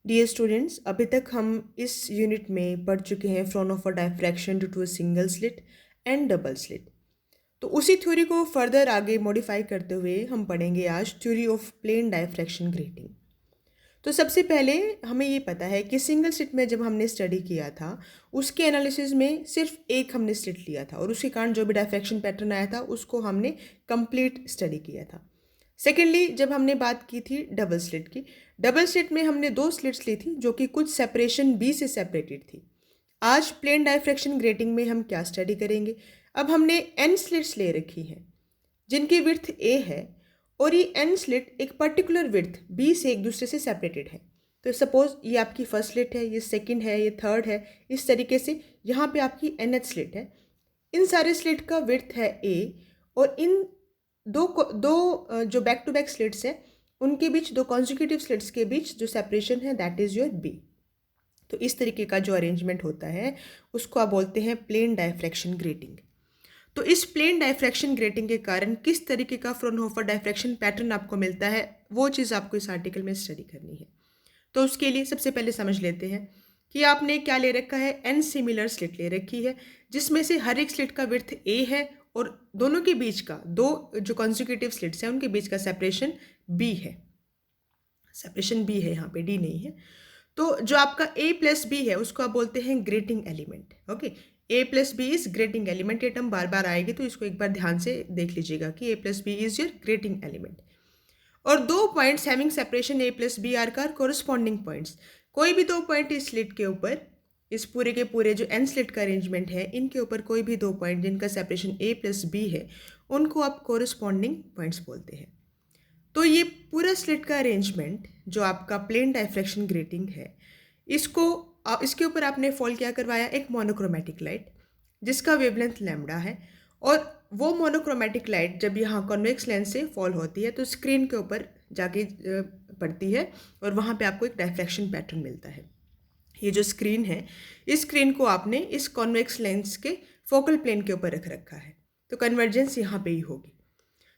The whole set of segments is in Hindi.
डियर स्टूडेंट्स, अभी तक हम इस यूनिट में पढ़ चुके हैं Fraunhofer diffraction due to a single slit and double slit. तो उसी थ्योरी को फर्दर आगे मॉडिफाई करते हुए हम पढ़ेंगे आज theory of plane diffraction grating. तो सबसे पहले हमें ये पता है कि सिंगल स्लिट में जब हमने स्टडी किया था उसके एनालिसिस में सिर्फ एक हमने स्लिट लिया था और उसके कारण जो भी डायफ्रैक्शन पैटर्न आया था उसको हमने कंप्लीट स्टडी किया था। सेकेंडली, जब हमने बात की थी डबल स्लिट की, डबल स्लिट में हमने दो स्लिट्स ली थी जो कि कुछ सेपरेशन बी से सेपरेटेड थी। आज प्लेन डायफ्रैक्शन ग्रेटिंग में हम क्या स्टडी करेंगे? अब हमने एन स्लिट्स ले रखी हैं जिनकी विड्थ ए है और ये एन स्लिट एक पर्टिकुलर विड्थ बी से एक दूसरे से सेपरेटेड है। तो सपोज ये आपकी फर्स्ट स्लिट है, ये सेकंड है, ये थर्ड है, इस तरीके से यहाँ पे आपकी एनएच स्लिट है। इन सारे स्लिट का विड्थ है ए और इन दो जो बैक टू बैक स्लिट्स हैं उनके बीच, दो कॉन्जिक्यूटिव स्लिट्स के बीच जो सेपरेशन है दैट इज़ योर बी। तो इस तरीके का जो अरेंजमेंट होता है उसको आप बोलते हैं प्लेन डायफ्रैक्शन ग्रेटिंग। तो इस प्लेन डायफ्रैक्शन ग्रेटिंग के कारण किस तरीके का फ्राउनहोफर डायफ्रैक्शन पैटर्न आपको मिलता है वो चीज़ आपको इस आर्टिकल में स्टडी करनी है। तो उसके लिए सबसे पहले समझ लेते हैं कि आपने क्या ले रखा है। एन सिमिलर स्लिट ले रखी है जिसमें से हर एक स्लिट का विड्थ ए है और दोनों के बीच का, दो जो कॉन्जिक्यूटिव स्लिट्स हैं उनके बीच का सेपरेशन बी है। सेपरेशन बी है, यहाँ पे डी नहीं है। तो जो आपका ए प्लस बी है उसको आप बोलते हैं grating element. Okay, A plus B is grating element. ये टर्म बार बार आएगी तो इसको एक बार ध्यान से देख लीजिएगा कि A plus B is your grating element. और दो points having separation A plus B are का कोरस्पॉन्डिंग पॉइंट्स। कोई भी दो पॉइंट इस स्लिट के ऊपर, इस पूरे के पूरे जो एन स्लिट का अरेंजमेंट है इनके ऊपर कोई भी दो पॉइंट जिनका सेपरेशन ए प्लस बी है उनको आप कोरस्पॉन्डिंग पॉइंट्स बोलते हैं। तो ये पूरा स्लिट का अरेंजमेंट जो आपका प्लेन डायफ्रैक्शन ग्रेटिंग है, इसके ऊपर आपने फॉल क्या करवाया, एक मोनोक्रोमेटिक लाइट जिसका वेवलेंथ लैम्डा है। और वो मोनोक्रोमेटिक लाइट जब यहाँ कॉन्वेक्स लेंस से फॉल होती है तो स्क्रीन के ऊपर जाके पड़ती है और वहाँ पे आपको एक डायफ्रैक्शन पैटर्न मिलता है। ये जो स्क्रीन है, इस स्क्रीन को आपने इस कॉन्वेक्स लेंस के फोकल प्लेन के ऊपर रख रखा है तो कन्वर्जेंस यहाँ पे ही होगी।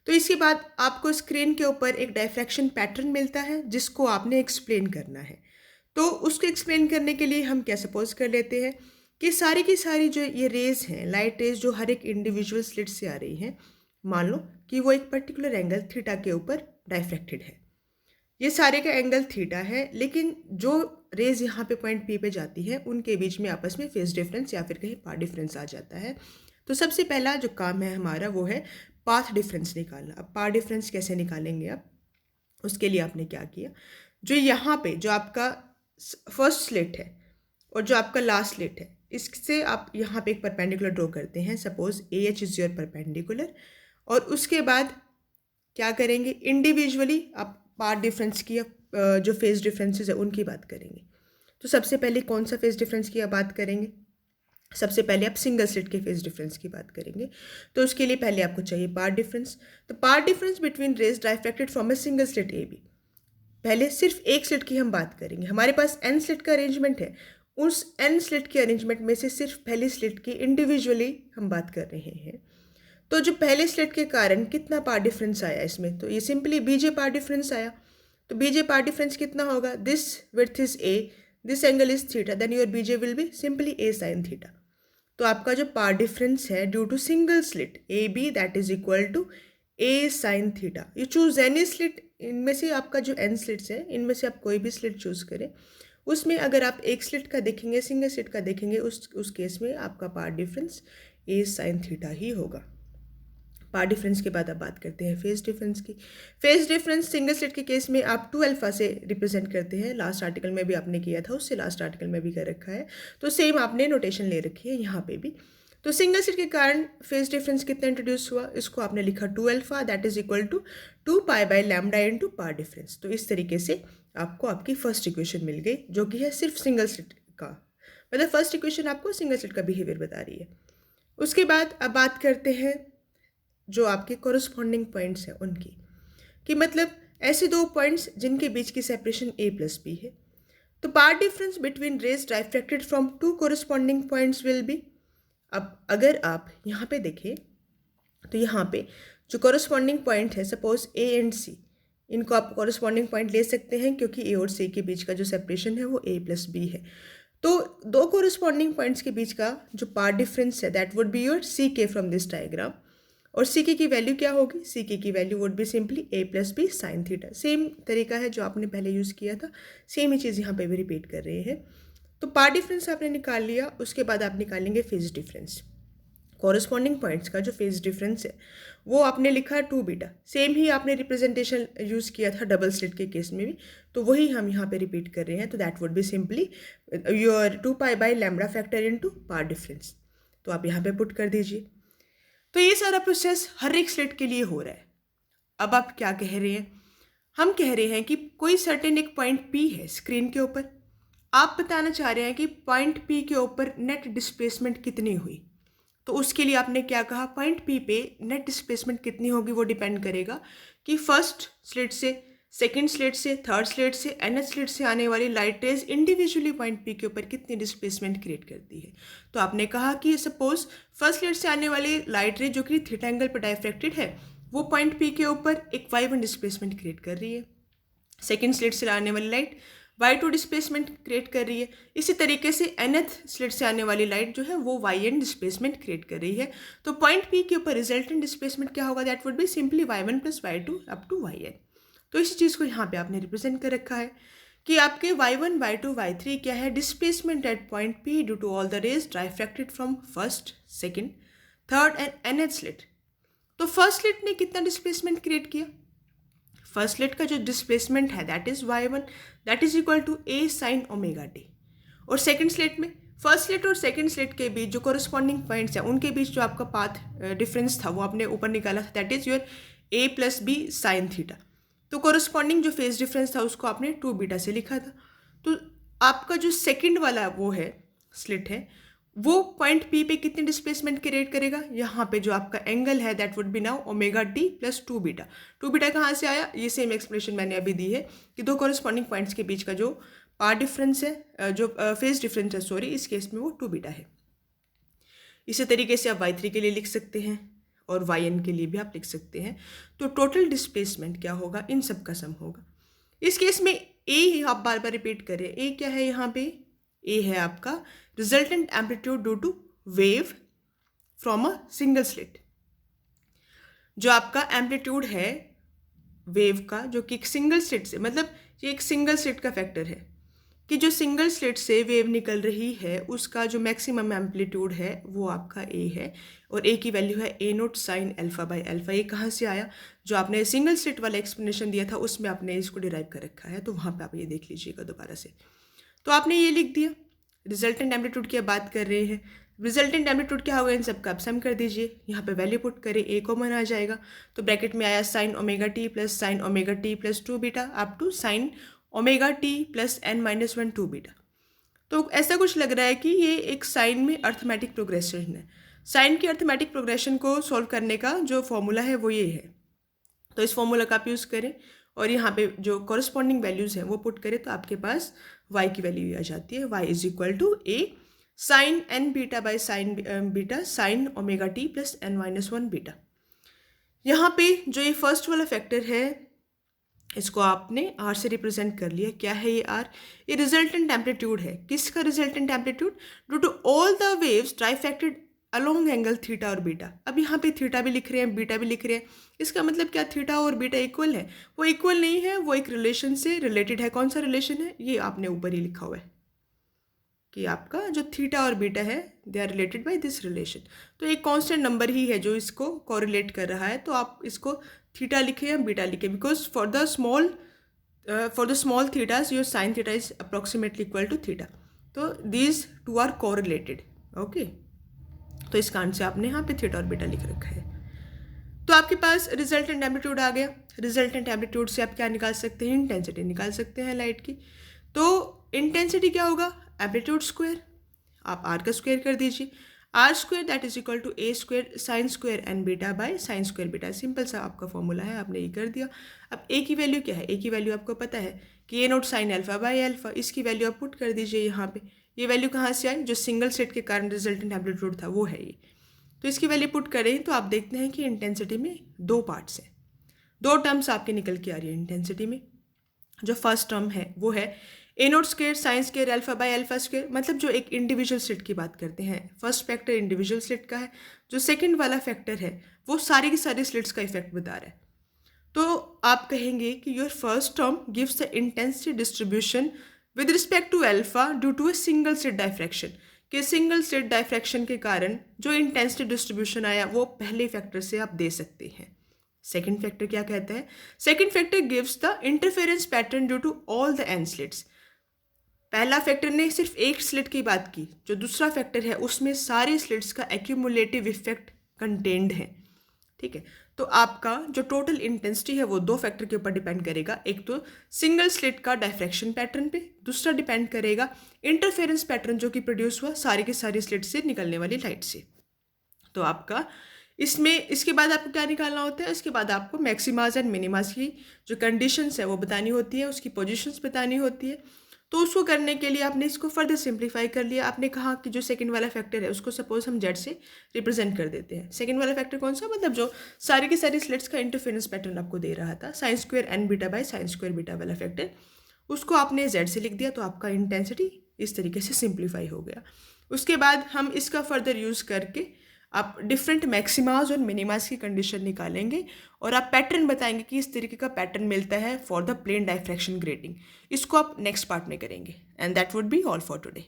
तो इसके बाद आपको स्क्रीन के ऊपर एक डायफ्रैक्शन पैटर्न मिलता है जिसको आपने एक्सप्लेन करना है। तो उसको एक्सप्लेन करने के लिए हम क्या सपोज कर लेते हैं कि सारी की सारी जो ये रेज हैं, लाइट रेज जो हर एक इंडिविजुअल स्लिट से आ रही हैं, मान लो कि वो एक पर्टिकुलर एंगल थीटा के ऊपर डायफ्रैक्टेड है। ये सारे का एंगल थीटा है, लेकिन जो रेज यहाँ पे पॉइंट पी पे जाती है उनके बीच में आपस में फेज डिफरेंस या फिर कहीं पाथ डिफरेंस आ जाता है। तो सबसे पहला जो काम है हमारा वो है पाथ डिफरेंस निकालना। अब पाथ डिफरेंस कैसे निकालेंगे आप, उसके लिए आपने क्या किया, जो यहाँ पे जो आपका फर्स्ट स्लिट है और जो आपका लास्ट स्लिट है इससे आप यहाँ पे एक परपेंडिकुलर ड्रॉ करते हैं। Suppose A H is your perpendicular. और उसके बाद क्या करेंगे, इंडिविजुअली आप पाथ डिफरेंस की जो फेज डिफरेंसेस है उनकी बात करेंगे। तो सबसे पहले कौन सा फेज डिफरेंस की आप बात करेंगे, सबसे पहले आप सिंगल स्लिट के फेज डिफरेंस की बात करेंगे। तो उसके लिए पहले आपको चाहिए पाथ डिफरेंस। तो path difference between rays diffracted from a single slit A B. पहले सिर्फ एक स्लिट की हम बात करेंगे। हमारे पास एन स्लिट का अरेंजमेंट है, उस एन स्लिट के अरेंजमेंट में से सिर्फ पहली स्लिट की इंडिविजुअली हम बात कर रहे हैं। तो जो पहले स्लिट के कारण कितना पाथ डिफरेंस आया इसमें, तो ये सिंपली बीजे पाथ डिफरेंस आया। तो बीजे पाथ डिफरेंस कितना होगा, this width is A, this angle is theta, then your BJ will be simply A sine theta. तो आपका जो पाथ डिफरेंस है due to single slit A B that is equal to A sine theta. You choose any slit, इनमें से आपका जो एन स्लिट्स है इनमें से आप कोई भी स्लिट चूज करें, उसमें अगर आप एक स्लिट का देखेंगे, सिंगल स्लिट का देखेंगे, उस केस में आपका पाथ डिफरेंस ए साइन थीटा ही होगा। पाथ डिफरेंस के बाद अब बात करते हैं फेज डिफरेंस की। फेज डिफरेंस सिंगल स्लिट के केस में आप 2 अल्फा से रिप्रेजेंट करते हैं। लास्ट आर्टिकल में भी आपने किया था, उससे लास्ट आर्टिकल में भी कर रखा है, तो सेम आपने नोटेशन ले रखी है यहाँ पे भी। तो सिंगल स्लिट के कारण फेज डिफरेंस कितना इंट्रोड्यूस हुआ, इसको आपने लिखा 2 alpha that is equal to 2 pi by lambda into path difference. तो इस तरीके से आपको आपकी फर्स्ट इक्वेशन मिल गई जो कि है सिर्फ सिंगल स्लिट का, मतलब फर्स्ट इक्वेशन आपको सिंगल स्लिट का बिहेवियर बता रही है। उसके बाद अब बात करते हैं जो आपके कोरस्पॉन्डिंग पॉइंट्स हैं उनकी, कि मतलब ऐसे दो पॉइंट्स जिनके बीच की सेपरेशन ए प्लस बी है। तो path difference between rays diffracted from 2 corresponding points will be. अब अगर आप यहाँ पे देखें तो यहाँ पे जो कोरस्पॉन्डिंग पॉइंट है, सपोज ए एंड सी, इनको आप कॉरस्पॉन्डिंग पॉइंट ले सकते हैं क्योंकि ए और सी के बीच का जो सेपरेशन है वो a+b है। तो दो कॉरस्पॉन्डिंग पॉइंट्स के बीच का जो पार्ट डिफरेंस है that would be your C K from this diagram. और सी के की वैल्यू क्या होगी? सी के की value would be simply a+b sine theta. Same तरीका है जो आपने पहले यूज़ किया था, सेम ही चीज़ यहाँ पे भी रिपीट कर रहे हैं। तो पार्ट डिफरेंस आपने निकाल लिया, उसके बाद आप निकालेंगे फेज डिफरेंस। कॉरस्पॉन्डिंग पॉइंट्स का जो फेज डिफरेंस है वो आपने लिखा 2 बीटा। सेम ही आपने रिप्रेजेंटेशन यूज़ किया था डबल स्लिट के केस में भी, तो वही हम यहाँ पे रिपीट कर रहे हैं। तो that would be simply your 2π/λ factor into path difference. तो आप यहाँ पे पुट कर दीजिए। तो ये सारा प्रोसेस हर एक स्लिट के लिए हो रहा है। अब आप क्या कह रहे हैं? हम कह रहे हैं कि कोई सर्टेन एक पॉइंट P है स्क्रीन के ऊपर, आप बताना चाह रहे हैं कि पॉइंट P के ऊपर नेट डिस्प्लेसमेंट कितनी हुई। तो उसके लिए आपने क्या कहा? पॉइंट P पे नेट डिस्प्लेसमेंट कितनी होगी वो डिपेंड करेगा कि फर्स्ट स्लिट से, सेकंड स्लिट से, थर्ड स्लिट से, nth स्लिट से आने वाली light rays individually point P के ऊपर कितनी डिस्प्लेसमेंट क्रिएट करती है। तो आपने कहा कि सपोज फर्स्ट स्लिट से आने वाली लाइट रेज जो कि थीटा एंगल पर डायफ्रैक्टेड है वो पॉइंट P के ऊपर एक y1 डिस्प्लेसमेंट क्रिएट कर रही है। सेकेंड स्लिट से आने वाली लाइट y2 डिस्प्लेसमेंट क्रिएट कर रही है। इसी तरीके से nth स्लिट से आने वाली लाइट जो है वो yn डिस्प्लेसमेंट क्रिएट कर रही है। तो पॉइंट P के ऊपर रिजल्टेंट डिस्प्लेसमेंट क्या होगा? That would be simply y1 + y2 up to yn। तो इसी चीज़ को यहाँ पे आपने रिप्रेजेंट कर रखा है कि आपके y1, y2, y3 क्या है? Displacement at point P due to all the rays diffracted from first, second, third and nth slit. तो फर्स्ट स्लिट ने कितना डिस्प्लेसमेंट क्रिएट किया? फर्स्ट स्लिट का जो डिस्प्लेसमेंट है that is y1, that is equal to a sin ω_t। और सेकंड स्लिट में, फर्स्ट स्लिट और सेकंड स्लिट के बीच जो कॉरस्पॉन्डिंग पॉइंट्स हैं उनके बीच जो आपका पाथ डिफरेंस था वो आपने ऊपर निकाला था, that is your a+b sin theta. तो कॉरस्पॉन्डिंग जो फेज डिफरेंस था उसको आपने 2 बीटा से लिखा था। तो आपका जो सेकेंड वाला वो है स्लिट है वो पॉइंट P पे कितनी डिस्प्लेसमेंट क्रिएट करेगा? यहाँ पे जो आपका एंगल है that would B now ω_t + 2 beta. 2 beta कहाँ से आया? ये सेम एक्सप्रेशन मैंने अभी दी है कि दो कॉरस्पॉन्डिंग पॉइंट्स के बीच का जो पार्ट डिफरेंस है, जो फेज डिफरेंस है सॉरी, इस केस में वो 2 बीटा है। इसी तरीके से आप y3 के लिए लिख सकते हैं और yn के लिए भी आप लिख सकते हैं। तो टोटल डिस्प्लेसमेंट क्या होगा? इन सब का सम होगा। इस केस में a आप बार बार रिपीट करें, a क्या है यहाँ पे? a है आपका resultant amplitude due to wave from a single slit. जो आपका एम्पलीट्यूड है वेव का जो कि एक सिंगल स्लिट से, मतलब ये एक सिंगल स्लिट का फैक्टर है कि जो सिंगल स्लिट से वेव निकल रही है उसका जो मैक्सिमम एम्पलीट्यूड है वो आपका a है और a की वैल्यू है a0 sin α/α। ये कहाँ से आया? जो आपने सिंगल स्लिट वाला एक्सप्लेनेशन दिया था उसमें आपने इसको डिराइव कर रखा है, तो वहाँ पे आप ये देख लीजिएगा दोबारा से। तो आपने ये लिख दिया, रिजल्टेंट एम्पलीट्यूड की बात कर रहे हैं। रिजल्टेंट एम्पलीट्यूड क्या होगा? इन सब का आप सम कर दीजिए। यहाँ पे वैल्यू पुट करें, a कॉमन आ जाएगा तो ब्रैकेट में आया sin ω_t + sin ω_t + 2 beta up to sin ω_t + n-1 2 beta. तो ऐसा कुछ लग रहा है कि ये एक साइन में अर्थमेटिक प्रोग्रेशन है। साइन की अर्थमेटिक प्रोग्रेशन को सॉल्व करने का जो फॉर्मूला है वो ये है। तो इस फॉर्मूला का आप यूज़ करें और यहाँ पे जो कॉरस्पॉन्डिंग वैल्यूज़ हैं वो पुट करें तो आपके पास y की वैल्यू आ जाती है। y is equal to a sin n beta by sine beta sin ω_t + n-1 beta. यहाँ पे जो ये फर्स्ट वाला फैक्टर है इसको आपने r से रिप्रेजेंट कर लिया। क्या है ये r? ये रिजल्टेंट एम्पलीट्यूड है। किसका resultant amplitude? Due to all the waves diffracted along angle theta और बीटा। अब यहाँ पे थीटा भी लिख रहे हैं, बीटा भी लिख रहे हैं, इसका मतलब क्या थीटा और बीटा इक्वल है? वो इक्वल नहीं है, वो एक रिलेशन से रिलेटेड है। कौन सा रिलेशन है? ये आपने ऊपर ही लिखा हुआ है कि आपका जो थीटा और बीटा है they are related by this relation. तो एक कांस्टेंट नंबर ही है जो इसको कोरिलेट कर रहा है, तो आप इसको थीटा लिखे या बीटा लिखे, because for the small thetas your sine theta is approximately equal to theta. तो these two are correlated. Okay, तो इस कारण से आपने यहाँ पे थीटा और बीटा लिख रखा है। तो आपके पास रिजल्टेंट एम्पलीट्यूड आ गया। रिजल्टेंट एम्पलीट्यूड से आप क्या निकाल सकते हैं? इंटेंसिटी निकाल सकते हैं लाइट की। तो इंटेंसिटी क्या होगा? एम्पलीट्यूड स्क्वायर, आप r का स्क्वायर कर दीजिए। r² that is equal to a² sin² n beta by sin² beta. Simple सा आपका फॉर्मूला है, आपने ये कर दिया। अब a की वैल्यू क्या है? a की वैल्यू आपको पता है कि a0 sin α/α। इसकी वैल्यू आप पुट कर दीजिए यहाँ पे। ये वैल्यू कहाँ से आई? जो सिंगल सेट के कारण रिजल्टेंट एम्पलीट्यूड था वो है ये। तो इसकी वैल्यू पुट करें तो आप देखते हैं कि इंटेंसिटी में दो पार्ट्स हैं। दो टर्म्स आपके निकल के आ रही है इंटेंसिटी में। जो फर्स्ट टर्म है वो है A naught square sine square alpha by alpha square, मतलब जो एक इंडिविजुअल स्लिट की बात करते हैं। फर्स्ट फैक्टर इंडिविजुअल स्लिट का है, जो सेकंड वाला फैक्टर है वो सारी की सारी स्लिट्स का इफेक्ट बता रहा है। तो आप कहेंगे कि your first term gives the intensity distribution with respect to alpha due to a single slit diffraction, कि सिंगल स्लिट डायफ्रैक्शन के कारण जो इंटेंसिटी डिस्ट्रीब्यूशन आया वो पहले फैक्टर से आप दे सकते हैं। सेकेंड फैक्टर क्या कहता है? Second factor gives the interference pattern due to all the N slits. पहला फैक्टर ने सिर्फ एक स्लिट की बात की, जो दूसरा फैक्टर है उसमें सारे स्लिट्स का एक्यूमुलेटिव इफेक्ट कंटेन्ड है। ठीक है, तो आपका जो टोटल इंटेंसिटी है वो दो फैक्टर के ऊपर डिपेंड करेगा। एक तो सिंगल स्लिट का डायफ्रैक्शन पैटर्न पे, दूसरा डिपेंड करेगा इंटरफेरेंस पैटर्न जो कि प्रोड्यूस हुआ सारी की सारी स्लिट से निकलने वाली लाइट से। तो आपका इसमें इसके बाद आपको क्या निकालना होता है? इसके बाद आपको मैक्सिमाज एंड मिनिमाज की जो कंडीशंस है वो बतानी होती है, उसकी पोजीशंस बतानी होती है। तो उसको करने के लिए आपने इसको फर्दर सिंप्लीफाई कर लिया। आपने कहा कि जो सेकंड वाला फैक्टर है उसको सपोज हम जेड से रिप्रेजेंट कर देते हैं। सेकंड वाला फैक्टर कौन सा? मतलब जो सारी की सारी स्लिट्स का इंटरफेरेंस पैटर्न आपको दे रहा था, sine square N beta by sine square beta वाला फैक्टर, उसको आपने जेड से लिख दिया। तो आपका इंटेंसिटी इस तरीके से सिंप्लीफाई हो गया। उसके बाद हम इसका फर्दर यूज़ करके आप डिफरेंट मैक्सिमाज और मिनिमाज की कंडीशन निकालेंगे और आप पैटर्न बताएंगे कि इस तरीके का पैटर्न मिलता है for the plane diffraction grating. इसको आप नेक्स्ट पार्ट में करेंगे। And that would be all for today.